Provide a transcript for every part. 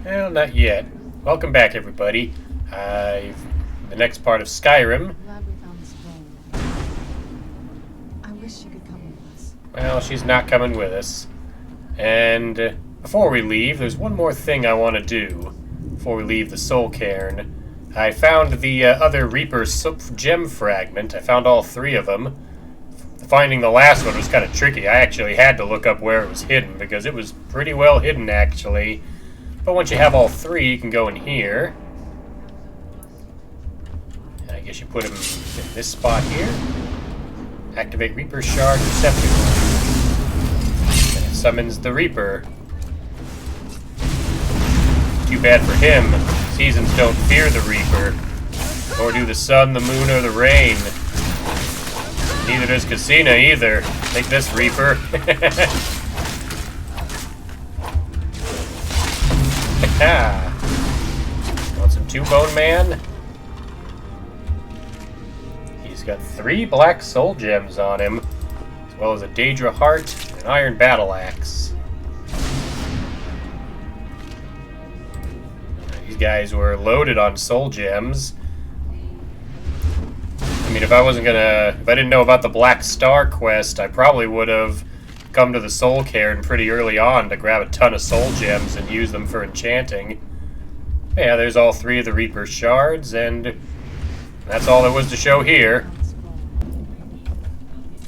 Well, not yet. Welcome back, everybody. The next part of Skyrim. Glad we found this roll. I wish you could come with us. Well, she's not coming with us. And before we leave, there's one more thing I want to do before we leave the Soul Cairn. I found the other Reaper gem fragment. I found all three of them. Finding the last one was kind of tricky. I actually had to look up where it was hidden because it was pretty well hidden, actually. But once you have all three, you can go in here. And I guess you put them in this spot here. Activate Reaper Shard Receptacle. And it summons the Reaper. Too bad for him. Seasons don't fear the Reaper. Nor do the sun, the moon, or the rain. Neither does Cousina either. Take this, Reaper. Want some two-bone man? He's got 3 black soul gems on him, as well as a Daedra heart and an iron battle axe. These guys were loaded on soul gems. I mean, if I didn't know about the Black Star quest, I probably would have come to the Soul Cairn pretty early on to grab a ton of soul gems and use them for enchanting. Yeah, there's all 3 of the Reaper shards, and that's all there was to show here.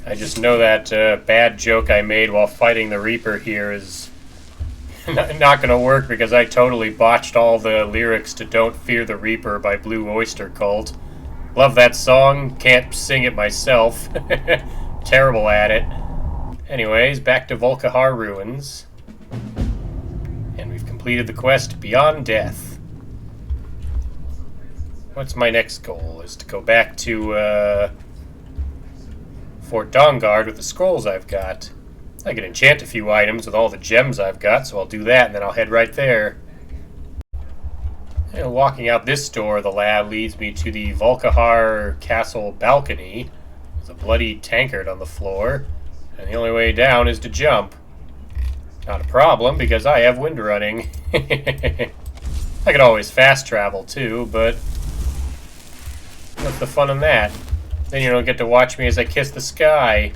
I just know that bad joke I made while fighting the Reaper here is not going to work because I totally botched all the lyrics to Don't Fear the Reaper by Blue Oyster Cult. Love that song, can't sing it myself. Terrible at it. Anyways, back to Volkihar Ruins. And we've completed the quest Beyond Death. What's my next goal? Is to go back to Fort Dawnguard with the scrolls I've got. I can enchant a few items with all the gems I've got, so I'll do that and then I'll head right there. And walking out this door, the lab leads me to the Volkihar Castle balcony. There's a bloody tankard on the floor, and the only way down is to jump. Not a problem, because I have wind running. I could always fast travel, too, but what's the fun in that? Then you don't get to watch me as I kiss the sky.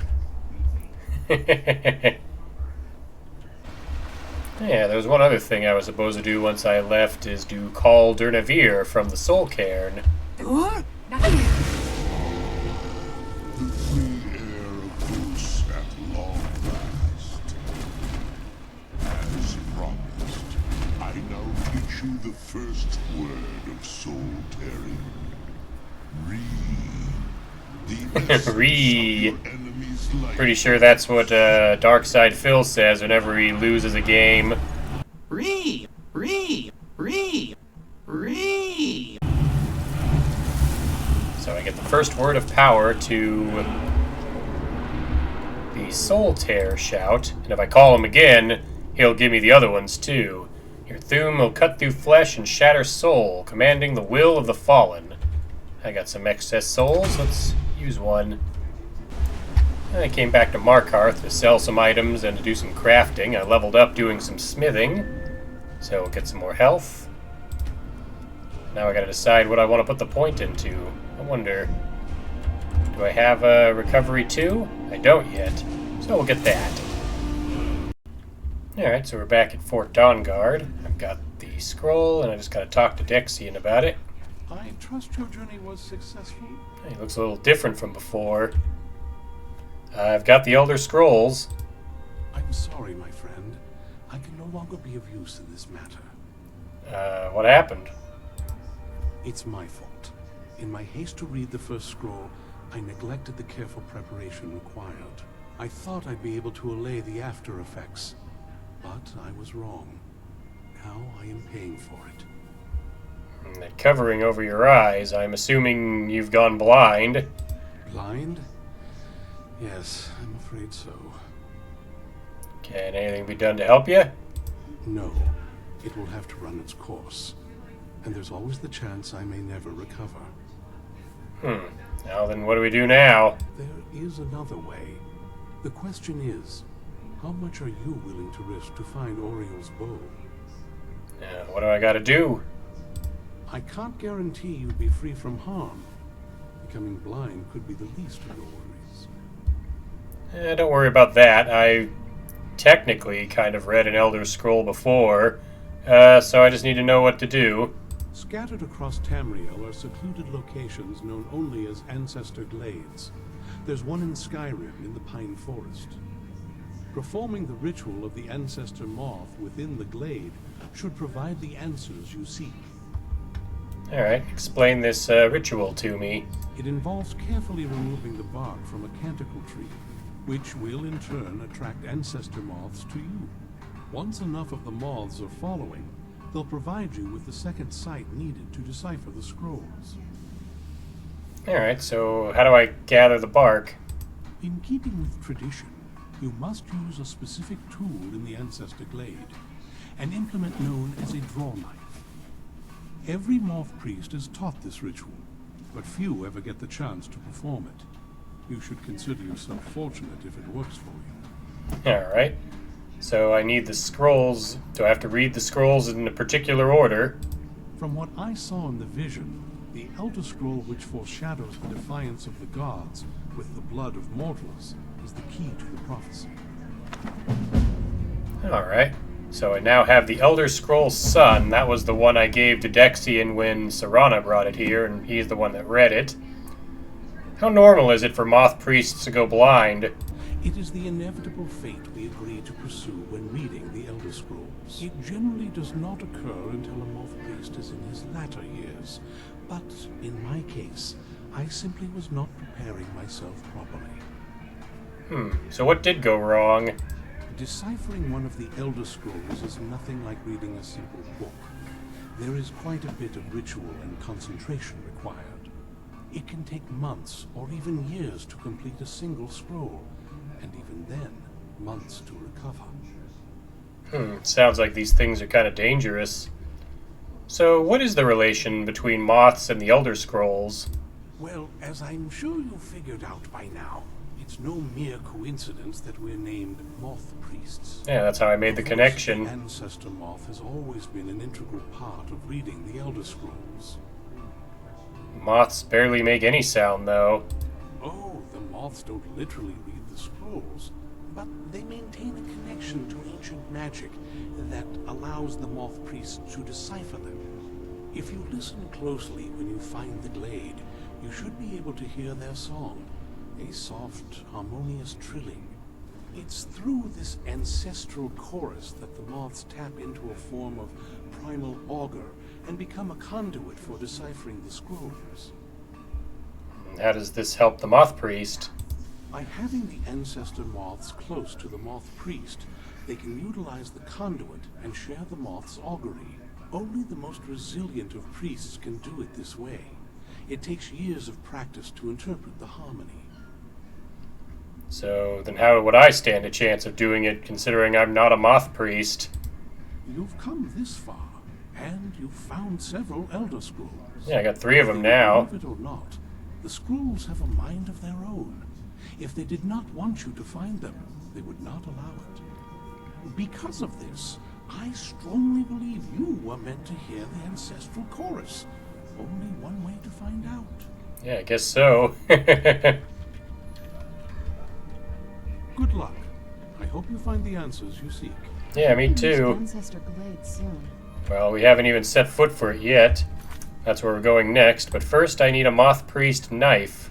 Yeah, there was one other thing I was supposed to do once I left, is to call Durnavir from the Soul Cairn. The free air of Goose at long last. As promised, I now teach you the first word of soul tearing. Re. Pretty sure that's what Darkside Phil says whenever he loses a game. Re. So I get the first word of power to the Soul Tear shout, and if I call him again, he'll give me the other ones too. Your Thum will cut through flesh and shatter soul, commanding the will of the fallen. I got some excess souls, let's use one. And I came back to Markarth to sell some items and to do some crafting. I leveled up doing some smithing, so we'll get some more health. Now I gotta decide what I want to put the point into. I wonder, do I have a recovery too? I don't yet, so we'll get that. Alright, so we're back at Fort Dawnguard. I've got the scroll, and I just gotta talk to Dexion about it. I trust your journey was successful. He looks a little different from before. I've got the Elder Scrolls. I'm sorry, my friend. I can no longer be of use in this matter. What happened? It's my fault. In my haste to read the first scroll, I neglected the careful preparation required. I thought I'd be able to allay the after effects, but I was wrong. Now I am paying for it. And that covering over your eyes, I'm assuming you've gone blind. Blind? Yes, I'm afraid so. Can anything be done to help you? No. It will have to run its course. And there's always the chance I may never recover. Now then, what do we do now? There is another way. The question is, how much are you willing to risk to find Auriel's bow? What do I gotta do? I can't guarantee you'd be free from harm. Becoming blind could be the least of your worries. Don't worry about that. I technically kind of read an Elder Scroll before, so I just need to know what to do. Scattered across Tamriel are secluded locations known only as Ancestor Glades. There's one in Skyrim in the Pine Forest. Performing the ritual of the Ancestor Moth within the glade should provide the answers you seek. Alright, explain this ritual to me. It involves carefully removing the bark from a canticle tree, which will in turn attract Ancestor Moths to you. Once enough of the moths are following, they'll provide you with the second sight needed to decipher the scrolls. Alright, so how do I gather the bark? In keeping with tradition, you must use a specific tool in the Ancestor Glade, an implement known as a draw knife. Every moth priest is taught this ritual, but few ever get the chance to perform it. You should consider yourself fortunate if it works for you. Alright, so I need the scrolls. Do I have to read the scrolls in a particular order? From what I saw in the vision, the Elder Scroll which foreshadows the defiance of the gods with the blood of mortals is the key to the prophecy. Alright, so I now have the Elder Scroll Sun. That was the one I gave to Dexion when Serana brought it here, and he's the one that read it. How normal is it for moth priests to go blind? It is the inevitable fate we agree to pursue when reading the Elder Scrolls. It generally does not occur until a moth priest is in his latter years, but in my case, I simply was not preparing myself properly. So what did go wrong? Deciphering one of the Elder Scrolls is nothing like reading a simple book. There is quite a bit of ritual and concentration required. It can take months or even years to complete a single scroll, and even then, months to recover. Sounds like these things are kind of dangerous. So what is the relation between moths and the Elder Scrolls? Well, as I'm sure you figured out by now, it's no mere coincidence that we're named Moth Priests. Yeah, that's how I made the connection. The Ancestor Moth has always been an integral part of reading the Elder Scrolls. Moths barely make any sound, though. Oh, the moths don't literally read the scrolls, but they maintain a connection to ancient magic that allows the moth priests to decipher them. If you listen closely when you find the glade, you should be able to hear their song, a soft, harmonious trilling. It's through this ancestral chorus that the moths tap into a form of primal augur and become a conduit for deciphering the scrolls. How does this help the moth priest? By having the ancestor moths close to the moth priest, they can utilize the conduit and share the moth's augury. Only the most resilient of priests can do it this way. It takes years of practice to interpret the harmony. So then how would I stand a chance of doing it, considering I'm not a moth priest? You've come this far, and you've found several Elder Scrolls. Yeah, I got 3 of them now. Believe it or not, the scrolls have a mind of their own. If they did not want you to find them, they would not allow it. Because of this, I strongly believe you were meant to hear the ancestral chorus. Only one way to find out. Yeah, I guess so. Good luck. I hope you find the answers you seek. Yeah, me too. Ancestor Glade soon. Well, we haven't even set foot for it yet. That's where we're going next, but first I need a moth priest knife.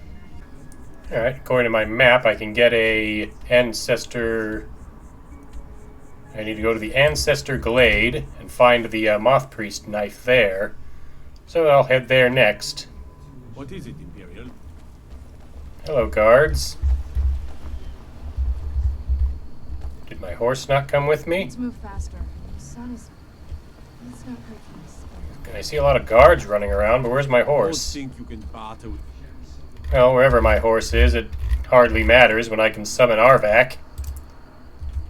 Alright, according to my map, I can get a ancestor... I need to go to the Ancestor Glade and find the moth priest knife there. So I'll head there next. What is it, Imperial? Hello, guards. Did my horse not come with me? Let's move faster. The sun is... It's not great for my spirit. I see a lot of guards running around, but where's my Don't horse? think you can barter with... Well, wherever my horse is, it hardly matters when I can summon Arvak.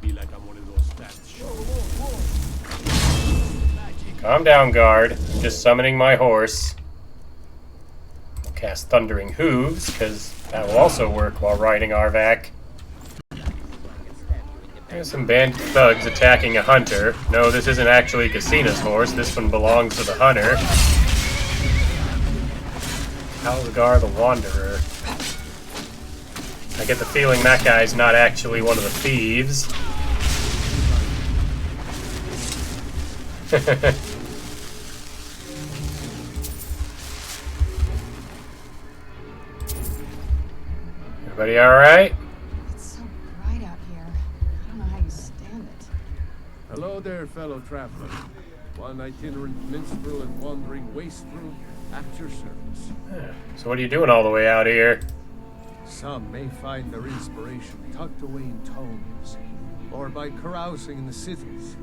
Be like I'm one of those fat Calm down, guard. I'm just summoning my horse. I'll cast Thundering Hooves, because that will also work while riding Arvak. There's some band thugs attacking a hunter. No, this isn't actually Cousina's horse. This one belongs to the hunter. Dawnguard the Wanderer. I get the feeling that guy's not actually one of the thieves. Everybody alright? It's so bright out here. I don't know how you stand it. Hello there, fellow traveler. One itinerant minstrel and wandering wastrel at your service. So what are you doing all the way out here? Some may find their inspiration tucked away in tomes, or by carousing in the cities,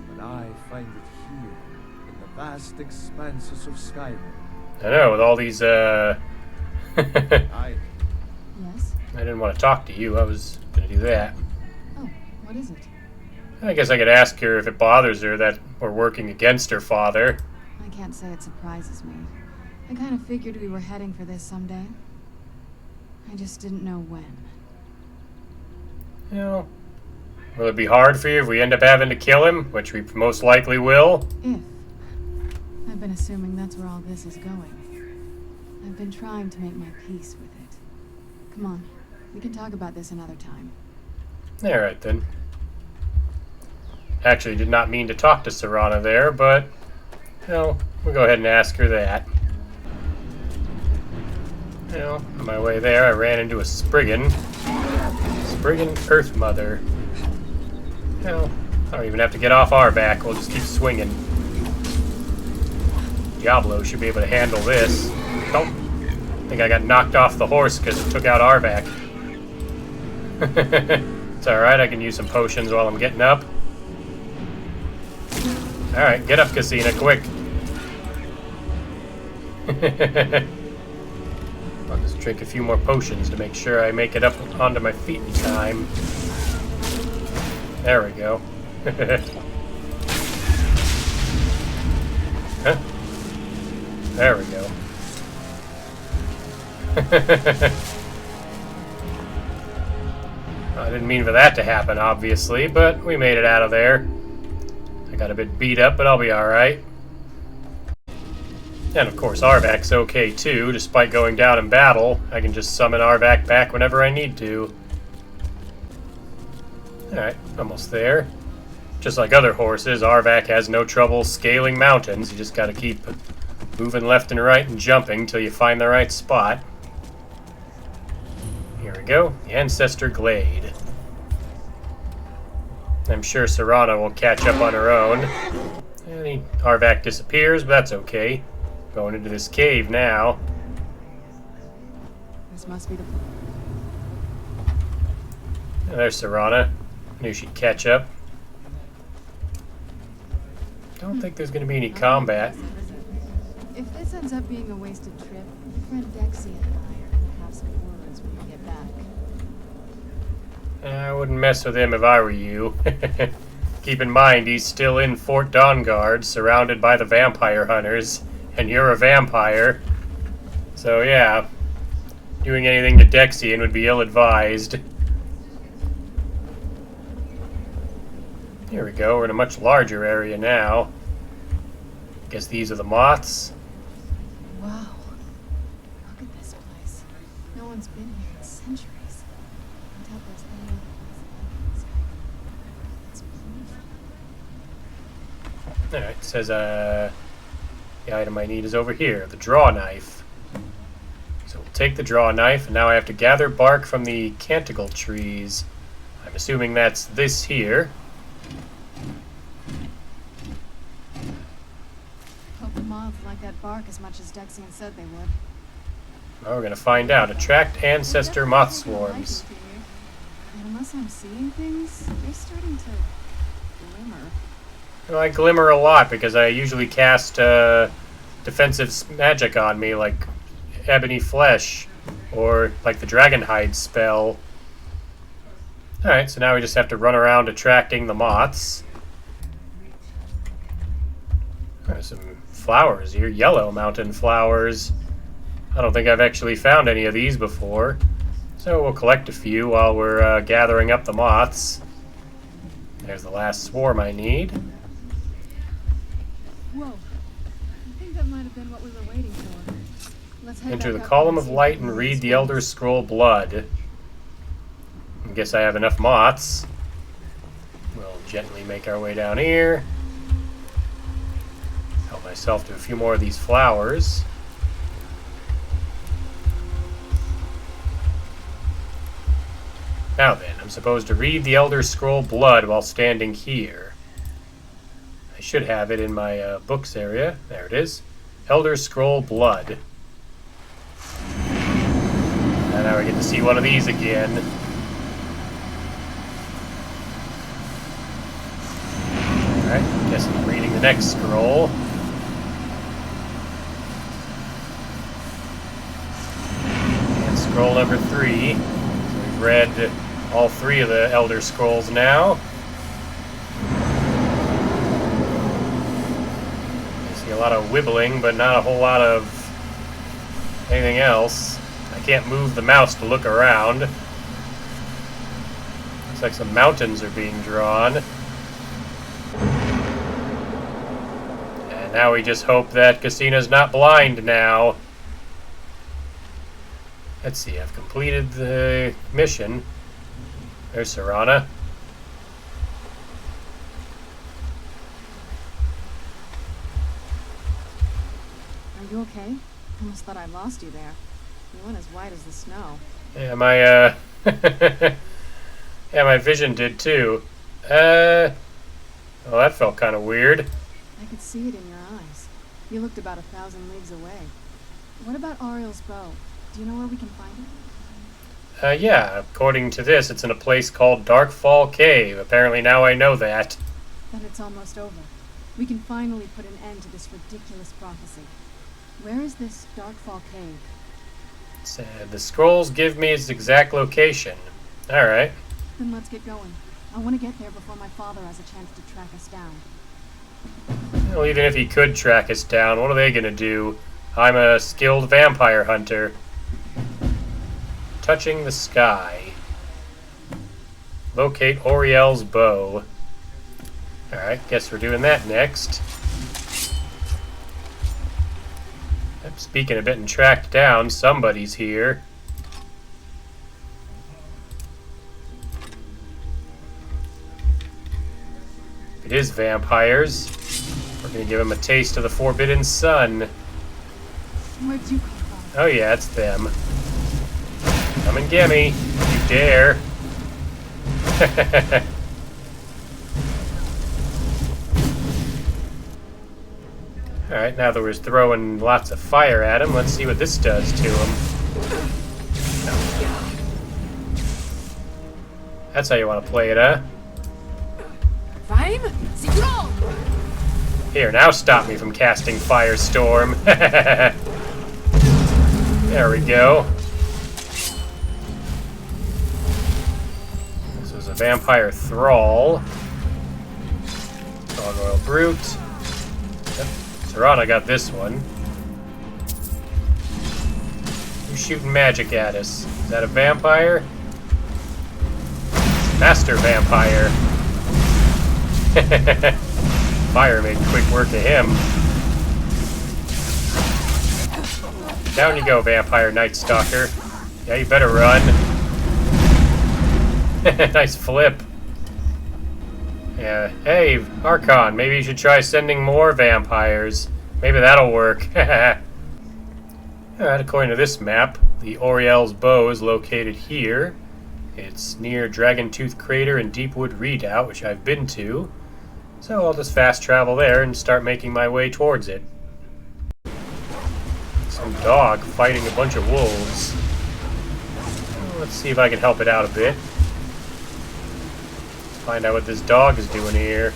but I find it here, in the vast expanses of Skyrim. I know, with all these, I Yes? I didn't want to talk to you. I was going to do that. Oh, what is it? I guess I could ask her if it bothers her that we're working against her father. I can't say it surprises me. I kind of figured we were heading for this someday. I just didn't know when. You know, will it be hard for you if we end up having to kill him? Which we most likely will. If. I've been assuming that's where all this is going. I've been trying to make my peace with it. Come on, we can talk about this another time. Alright then. Actually did not mean to talk to Serana there, but, well, we'll go ahead and ask her that. You know, on my way there I ran into a Spriggan. Spriggan Earth Mother. You know, I don't even have to get off our back, we'll just keep swinging. Diablo should be able to handle this. Oh, I think I got knocked off the horse because it took out Arvac. It's alright, I can use some potions while I'm getting up. Alright, get up, Cousina, quick. I'll just drink a few more potions to make sure I make it up onto my feet in time. There we go. Huh? There we go. I didn't mean for that to happen, obviously, but we made it out of there. I got a bit beat up, but I'll be alright. And of course, Arvac's okay too. Despite going down in battle, I can just summon Arvac back whenever I need to. Alright, almost there. Just like other horses, Arvac has no trouble scaling mountains. You just gotta keep moving left and right and jumping till you find the right spot. Here we go, the Ancestor Glade. I'm sure Serana will catch up on her own. And Arvac disappears, but that's okay. Going into this cave now. This must be the... There's Serana. Knew she'd catch up. Don't think there's going to be any combat. If this ends up being a wasted trip, my friend Dexion and I are gonna have some words when we get back. I wouldn't mess with him if I were you. Keep in mind, he's still in Fort Dawnguard, surrounded by the vampire hunters, and you're a vampire. So yeah, doing anything to Dexion would be ill-advised. Here we go, we're in a much larger area now. Guess these are the moths. Wow. Look at this place. No one's been here in centuries. I doubt there's any other place like this. It's beautiful. Alright, it says the item I need is over here, the draw knife. So we'll take the draw knife, and now I have to gather bark from the canticle trees. I'm assuming that's this here. Hope the moths like that bark as much as Dexion said they would. Well, we're going to find out. Attract Ancestor Moth swarms. And unless I'm seeing things, they're starting to glimmer. Well, I glimmer a lot because I usually cast defensive magic on me, like Ebony Flesh, or like the Dragonhide spell. Alright, so now we just have to run around attracting the moths. There's some flowers here, yellow mountain flowers. I don't think I've actually found any of these before. So we'll collect a few while we're gathering up the moths. There's the last swarm I need. Whoa. I think that might have been what we were waiting for. Let's head Enter the back up column and of see if light we can and read read the these Elder books. Scroll Blood. I guess I have enough moths. We'll gently make our way down here. Help myself to a few more of these flowers. Now then, I'm supposed to read the Elder Scroll Blood while standing here. I should have it in my books area. There it is. Elder Scroll Blood. And now we get to see one of these again. Alright, guess I'm reading the next scroll. And scroll number 3. So we've read all 3 of the Elder Scrolls now. I see a lot of wibbling, but not a whole lot of anything else. I can't move the mouse to look around. Looks like some mountains are being drawn. And now we just hope that Cousina's not blind now. Let's see, I've completed the mission. There's Serana. Are you okay? I almost thought I lost you there. You went as white as the snow. Yeah, my yeah, my vision did too. Well, that felt kind of weird. I could see it in your eyes. You looked about 1,000 leagues away. What about Auriel's bow? Do you know where we can find it? Yeah, according to this, it's in a place called Darkfall Cave. Apparently now I know that. Then it's almost over. We can finally put an end to this ridiculous prophecy. Where is this Darkfall Cave? The scrolls give me its exact location. Alright. Then let's get going. I want to get there before my father has a chance to track us down. Well, even if he could track us down, what are they gonna do? I'm a skilled vampire hunter. Touching the sky. Locate Auriel's bow. Alright, guess we're doing that next. Speaking of getting tracked down, somebody's here. It is vampires. We're gonna give them a taste of the Forbidden Sun. Where'd you come from? Oh yeah, it's them. Come and get me, if you dare. Alright, now that we're throwing lots of fire at him, let's see what this does to him. That's how you want to play it, huh? Here, now stop me from casting Firestorm. There we go. This was a vampire thrall. Royal Brute. Yep. Serana got this one. Who's shooting magic at us? Is that a vampire? Master Vampire. Fire made quick work of him. Down you go, Vampire Night Stalker. Yeah, you better run. Nice flip. Yeah. Hey, Archon, maybe you should try sending more vampires. Maybe that'll work. Alright, according to this map, the Auriel's bow is located here. It's near Dragon Tooth Crater and Deepwood Redoubt, which I've been to. So I'll just fast travel there and start making my way towards it. Some dog fighting a bunch of wolves. Well, let's see if I can help it out a bit. Find out what this dog is doing here.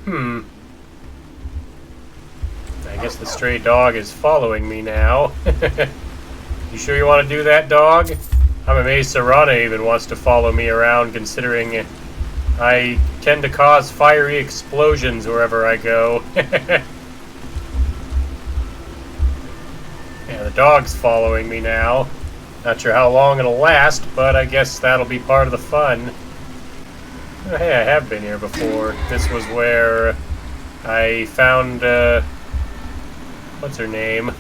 I guess the stray dog is following me now. You sure you want to do that, dog? I'm amazed Serana even wants to follow me around, considering I tend to cause fiery explosions wherever I go. Yeah, the dog's following me now. Not sure how long it'll last, but I guess that'll be part of the fun. Oh, hey, I have been here before. This was where I found, what's her name?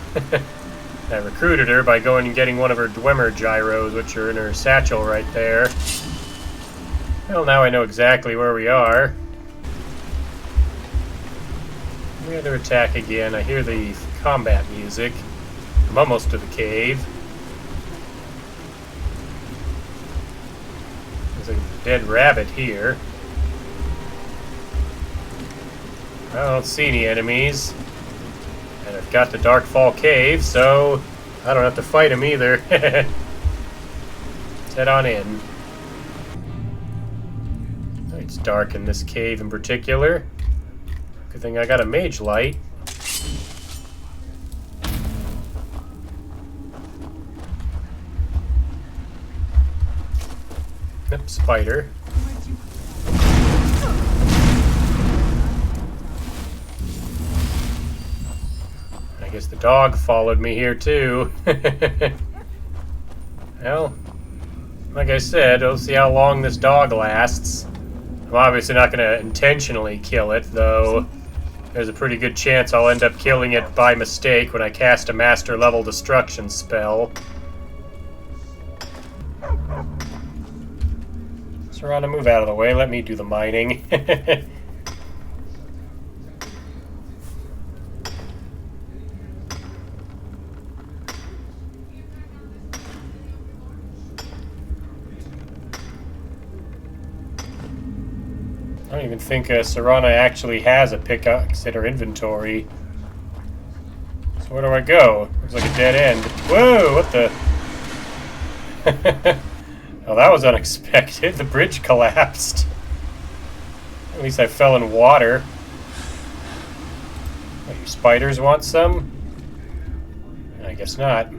I recruited her by going and getting one of her Dwemer gyros, which are in her satchel right there. Well, now I know exactly where we are. We had to attack again. I hear the combat music. I'm almost to the cave. There's a dead rabbit here. I don't see any enemies. And I've got the Darkfall Cave, so I don't have to fight him either. Let's head on in. It's dark in this cave in particular. Good thing I got a mage light. Yep, spider. I guess the dog followed me here too. Well, like I said, we'll see how long this dog lasts. I'm obviously not going to intentionally kill it, though there's a pretty good chance I'll end up killing it by mistake when I cast a master level destruction spell. Serana, move out of the way. Let me do the mining. I don't even think Serana actually has a pickaxe in her inventory. So where do I go? Looks like a dead end. Whoa, what the... Oh, that was unexpected. The bridge collapsed. At least I fell in water. Oh, you spiders want some? I guess not.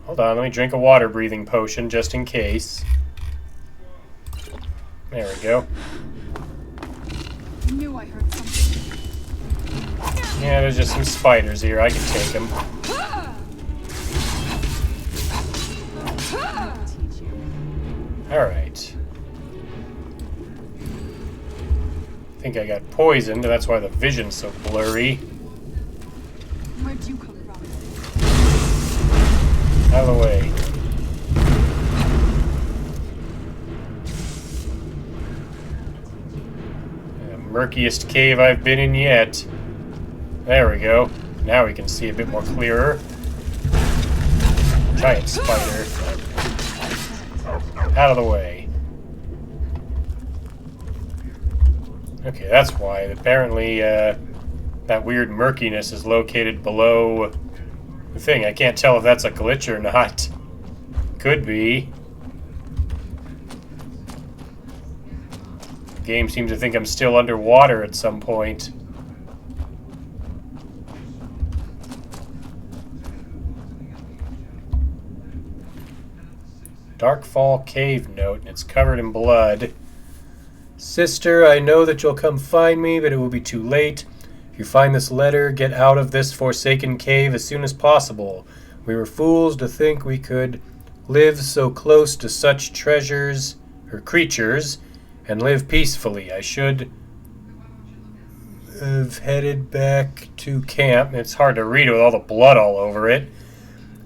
Hold on, let me drink a water breathing potion just in case. There we go. I knew I heard something. Yeah, there's just some spiders here. I can take them. Alright. I think I got poisoned, and that's why the vision's so blurry. Where'd you come from? Out of the way. Murkiest cave I've been in yet. There we go. Now we can see a bit more clearer. Giant spider. Out of the way. Okay, that's why. Apparently, that weird murkiness is located below the thing. I can't tell if that's a glitch or not. Could be. The game seems to think I'm still underwater at some point. Darkfall Cave note, and it's covered in blood. Sister, I know that you'll come find me, but it will be too late. If you find this letter, get out of this forsaken cave as soon as possible. We were fools to think we could live so close to such treasures, or creatures, and live peacefully. I should have headed back to camp. It's hard to read with all the blood all over it.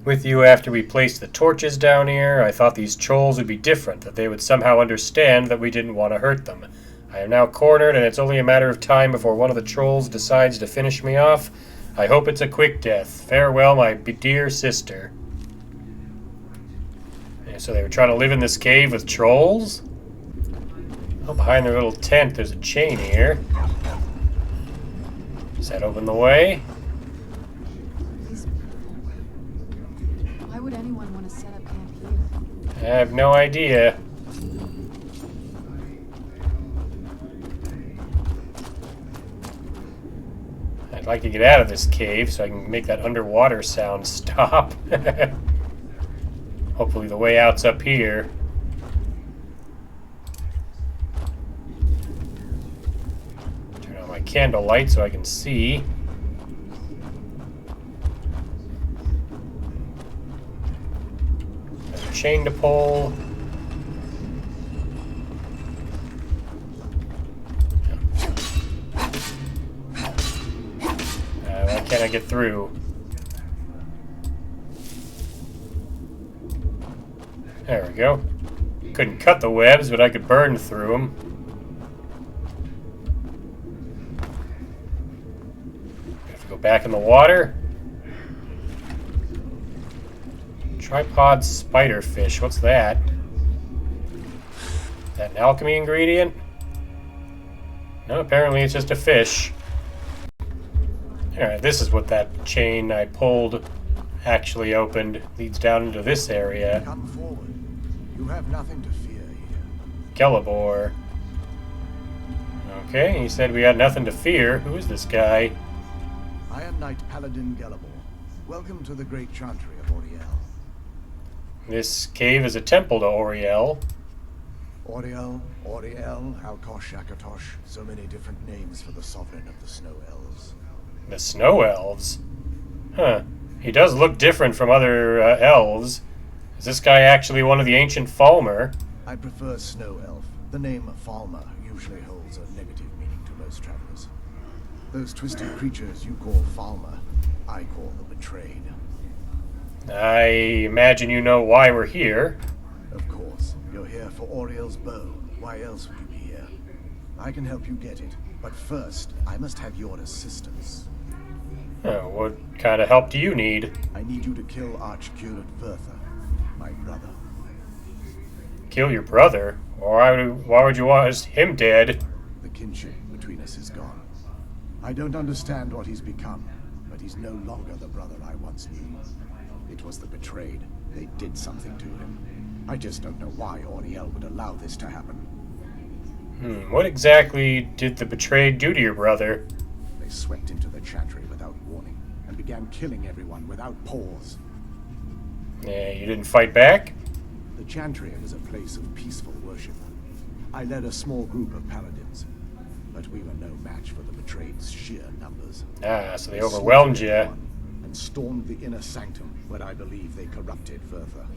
With you after we placed the torches down here. I thought these trolls would be different, that they would somehow understand that we didn't want to hurt them. I am now cornered, and it's only a matter of time before one of the trolls decides to finish me off. I hope it's a quick death. Farewell, my dear sister. And so they were trying to live in this cave with trolls? Oh, behind their little tent, there's a chain here. Does that open the way? Why would anyone want to set up camp here? I have no idea. I'd like to get out of this cave so I can make that underwater sound stop. Hopefully the way out's up here. Turn on my candle light so I can see. chain to pull. Why can't I get through? There we go. Couldn't cut the webs, but I could burn through them. Have to go back in the water. Tripod spiderfish. What's that? Is that an alchemy ingredient? No, apparently it's just a fish. Alright, this is what that chain I pulled actually opened. Leads down into this area. Come forward. You have nothing to fear here. Gelibor. Okay, he said we had nothing to fear. Who is this guy? I am Knight-Paladin Gelibor. Welcome to the great chantry of Auriel. This cave is a temple to Auriel. Auriel, Alkosh, Akatosh, so many different names for the sovereign of the Snow Elves. The Snow Elves? Huh. He does look different from other elves. Is this guy actually one of the ancient Falmer? I prefer Snow Elf. The name Falmer usually holds a negative meaning to most travelers. Those twisted creatures you call Falmer, I call the Betrayed. I imagine you know why we're here. Of course. You're here for Auriel's bow. Why else would you be here? I can help you get it, but first, I must have your assistance. Oh, what kind of help do you need? I need you to kill Archcurate Vertha, my brother. Kill your brother? Why would you want him dead? The kinship between us is gone. I don't understand what he's become, but he's no longer the brother I once knew. It was the Betrayed. They did something to him. I just don't know why Auriel would allow this to happen. What exactly did the Betrayed do to your brother? They swept into the chantry without warning and began killing everyone without pause. Yeah, you didn't fight back? The chantry was a place of peaceful worship. I led a small group of paladins, but we were no match for the Betrayed's sheer numbers. Ah, so they overwhelmed you. And stormed the inner sanctum, where I believe they corrupted Vertha.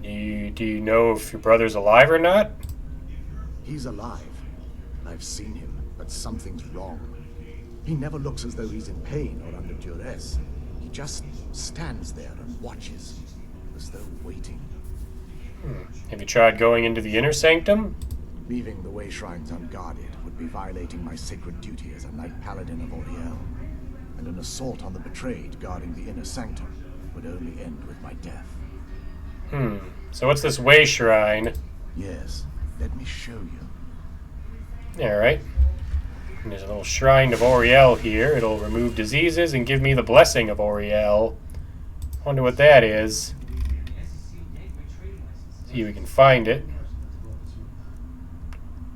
Do you know if your brother's alive or not? He's alive. I've seen him, but something's wrong. He never looks as though he's in pain or under duress. He just stands there and watches, as though waiting. Have you tried going into the inner sanctum? Leaving the way shrines unguarded would be violating my sacred duty as a Knight-Paladin of Auriel. And an assault on the Betrayed guarding the inner sanctum would only end with my death. So what's this way shrine? Yes, let me show you. Alright. There's a little shrine of Auriel here. It'll remove diseases and give me the blessing of Auriel. Wonder what that is. See if we can find it.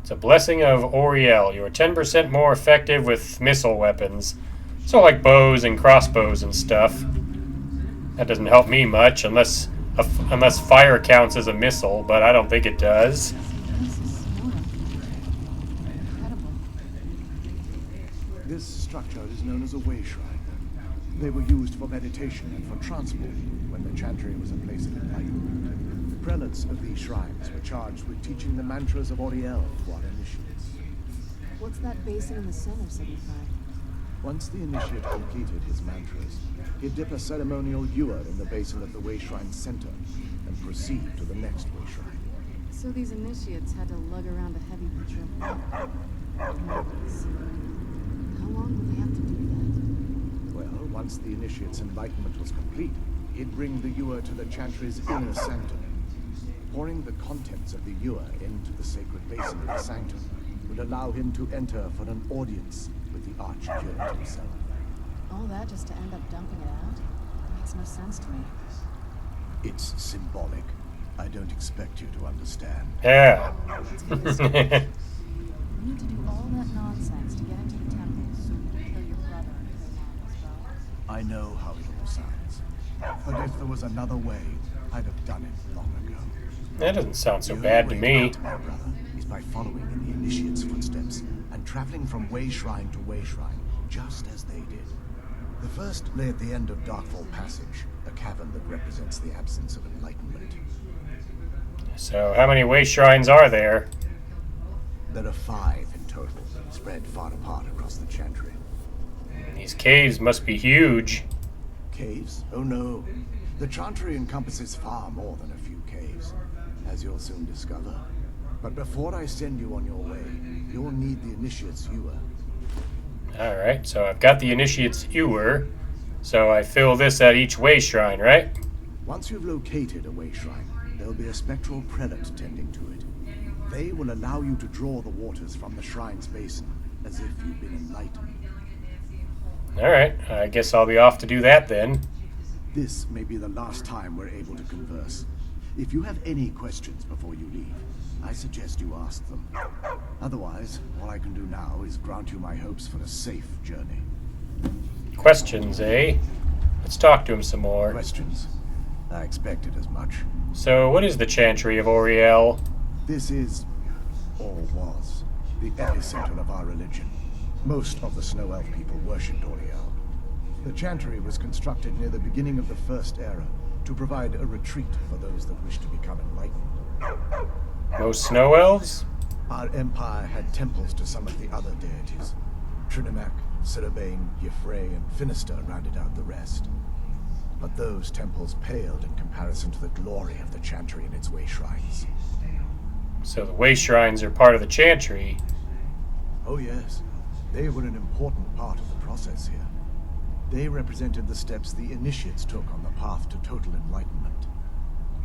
It's a blessing of Auriel. You are 10% more effective with missile weapons. So like bows and crossbows and stuff. That doesn't help me much unless fire counts as a missile, but I don't think it does. This structure is known as a way shrine. They were used for meditation and for transport when the chantry was a place of enlightenment. Prelates of these shrines were charged with teaching the mantras of Auriel to our initiates. What's that basin in the center signify? Once the initiate completed his mantras, he'd dip a ceremonial ewer in the basin of the way shrine's center and proceed to the next way shrine. So these initiates had to lug around a heavy patrol. How long would they have to do that? Well, once the initiate's enlightenment was complete, he'd bring the ewer to the chantry's inner sanctum. Pouring the contents of the ewer into the sacred basin of the sanctum would allow him to enter for an audience with the Archcurate himself. All that just to end up dumping it out? Makes no sense to me. It's symbolic. I don't expect you to understand. Yeah. We need to do all that nonsense to get into the temple so we can kill your brother and kill mine as well. I know how it all sounds. But if there was another way, I'd have done it long ago. That doesn't sound so The bad only to way me. to my brother is by following in the initiate's footsteps and traveling from way shrine to way shrine, just as they did. The first lay at the end of Darkfall Passage, a cavern that represents the absence of enlightenment. So, how many way shrines are there? There are 5 in total, spread far apart across the Chantry. These caves must be huge. Caves? Oh no. The Chantry encompasses far more than a few caves, as you'll soon discover. But before I send you on your way, you'll need the Initiate's Ewer. Alright, so I've got the Initiate's Ewer, so I fill this at each way shrine, right? Once you've located a way shrine, there'll be a spectral prelate tending to it. They will allow you to draw the waters from the shrine's basin, as if you've been enlightened. Alright, I guess I'll be off to do that then. This may be the last time we're able to converse. If you have any questions before you leave, I suggest you ask them. Otherwise, all I can do now is grant you my hopes for a safe journey. Questions, eh? Let's talk to him some more. Questions? I expected as much. So, what is the Chantry of Auriel? This is, or was, the epicenter of our religion. Most of the Snow Elf people worshipped Auriel. The Chantry was constructed near the beginning of the First Era to provide a retreat for those that wish to become enlightened. Most snow elves? Our empire had temples to some of the other deities. Trinimac, Cerebane, Yffrey, and Finister rounded out the rest. But those temples paled in comparison to the glory of the Chantry and its way shrines. So the way shrines are part of the Chantry. Oh yes, they were an important part of the process here. They represented the steps the Initiates took on the path to total enlightenment.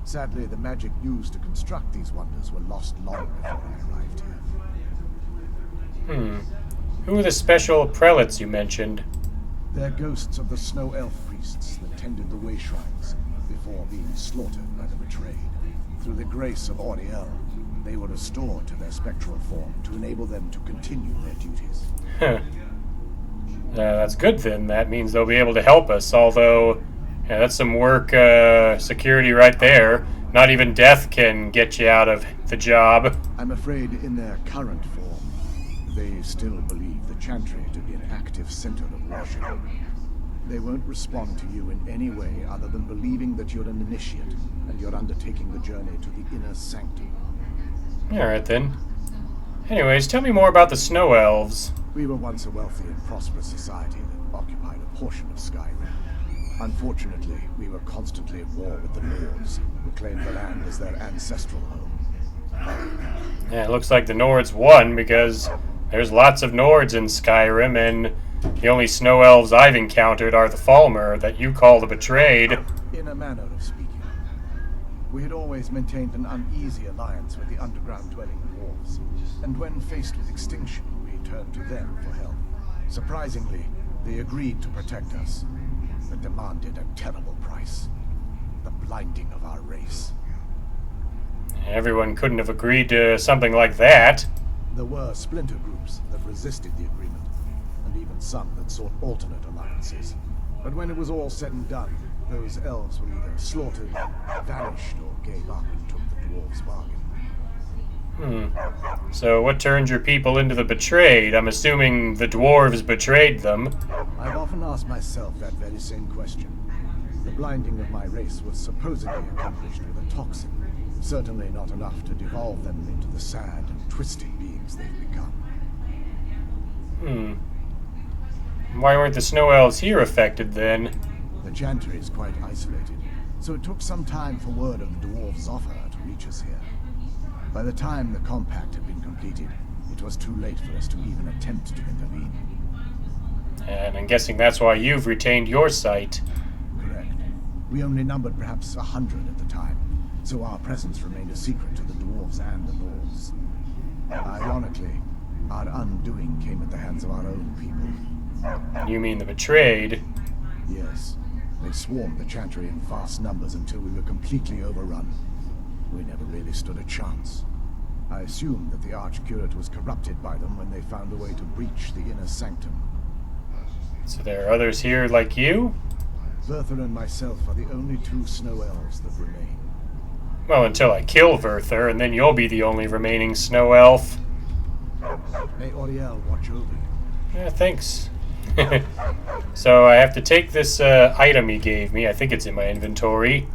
Sadly, the magic used to construct these wonders were lost long before I arrived here. Who are the special prelates you mentioned? They're ghosts of the Snow Elf priests that tended the way shrines before being slaughtered by the betrayed. Through the grace of Auriel, they were restored to their spectral form to enable them to continue their duties. Huh. That's good then. That means they'll be able to help us, although that's some work security right there. Not even death can get you out of the job. I'm afraid in their current form, they still believe the Chantry to be an active center of worship. They won't respond to you in any way other than believing that you're an initiate and you're undertaking the journey to the inner sanctum. Alright then. Anyways, tell me more about the Snow Elves. We were once a wealthy and prosperous society that occupied a portion of Skyrim. Unfortunately, we were constantly at war with the Nords, who claimed the land as their ancestral home. Yeah, it looks like the Nords won because there's lots of Nords in Skyrim, and the only Snow Elves I've encountered are the Falmer that you call the Betrayed. In a manner of speaking. We had always maintained an uneasy alliance with the underground-dwelling dwarves, and when faced with extinction, we turned to them for help. Surprisingly, they agreed to protect us, but demanded a terrible price. The blinding of our race. Everyone couldn't have agreed to something like that. There were splinter groups that resisted the agreement, and even some that sought alternate alliances. But when it was all said and done, those elves were either slaughtered, vanished, or gave up and took the dwarves' bargain. So what turned your people into the Betrayed? I'm assuming the dwarves betrayed them. I've often asked myself that very same question. The blinding of my race was supposedly accomplished with a toxin, certainly not enough to devolve them into the sad and twisted beings they've become. Why weren't the Snow Elves here affected then? The Chantry is quite isolated, so it took some time for word of the dwarves' offer to reach us here. By the time the compact had been completed, it was too late for us to even attempt to intervene. And I'm guessing that's why you've retained your site. Correct. We only numbered perhaps 100 at the time, so our presence remained a secret to the dwarves and the lords. Ironically, our undoing came at the hands of our own people. You mean the Betrayed? Yes. They swarmed the Chantry in vast numbers until we were completely overrun. We never really stood a chance. I assumed that the Archcurate was corrupted by them when they found a way to breach the inner sanctum. So there are others here like you? Verther and myself are the only 2 Snow Elves that remain. Well, until I kill Verther, and then you'll be the only remaining Snow Elf. May Auriel watch over you. Yeah, thanks. So I have to take this item he gave me. I think it's in my inventory.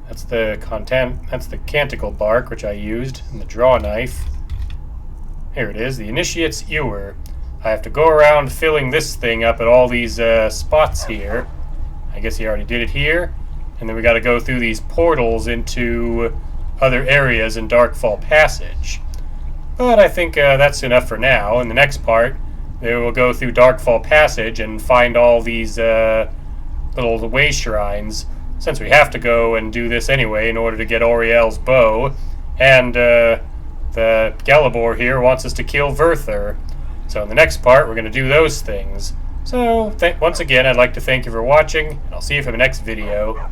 That's the content. That's the canticle bark, which I used, and the draw knife. Here it is, the Initiate's Ewer. I have to go around filling this thing up at all these spots here. I guess he already did it here. And then we got to go through these portals into other areas in Darkfall Passage. But I think that's enough for now. In the next part, we will go through Darkfall Passage and find all these little way shrines, since we have to go and do this anyway in order to get Auriel's bow. And the Galibor here wants us to kill Verther. So in the next part, we're going to do those things. So once again, I'd like to thank you for watching, and I'll see you for the next video.